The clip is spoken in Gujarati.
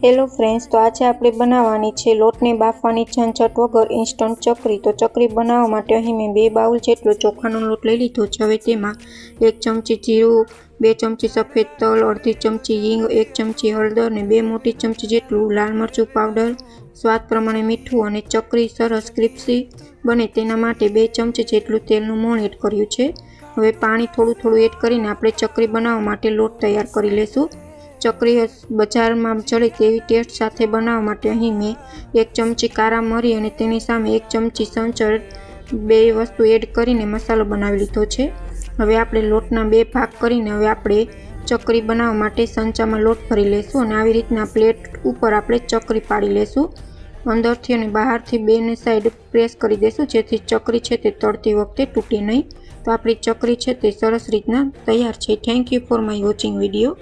હેલો ફ્રેન્ડ્સ, તો આજે આપણે બનાવવાની છે લોટને બાફવાની ઝંઝટ વગર ઇન્સ્ટન્ટ ચકરી। તો ચકરી બનાવવા માટે અહીં મેં 2 બાઉલ જેટલો ચોખાનો લોટ લઈ લીધો છે। હવે તેમાં 1 ચમચી જીરું, 2 ચમચી સફેદ તલ, અડધી ચમચી હિંગ, 1 ચમચી હળદર અને 2 મોટી ચમચી જેટલું લાલ મરચું પાવડર, સ્વાદ પ્રમાણે મીઠું અને ચકરી સરસ ક્રિસ્પી બને તેના માટે 2 ચમચી જેટલું તેલનું મોણ એડ કર્યું છે। હવે પાણી થોડું એડ કરીને આપણે ચકરી બનાવવા માટે લોટ તૈયાર કરી લેશું। ચકરી બજારમાં ચડે તેવી ટેસ્ટ સાથે બનાવવા માટે અહીં મેં 1 ચમચી કારા મરી અને તેની સામે 1 ચમચી સંચળ 2 વસ્તુ એડ કરીને મસાલો બનાવી લીધો છે। હવે આપણે લોટના 2 ભાગ કરીને હવે આપણે ચકરી બનાવવા માટે સંચામાં લોટ ભરી લેશું અને આવી રીતના પ્લેટ ઉપર આપણે ચકરી પાડી લેશું। અંદરથી અને બહારથી બેને સાઈડ પ્રેસ કરી દેશું જેથી ચકરી છે તે તળતી વખતે તૂટે નહીં। તો આપણી ચકરી છે તે સરસ રીતના તૈયાર છે। Thank you for my watching video.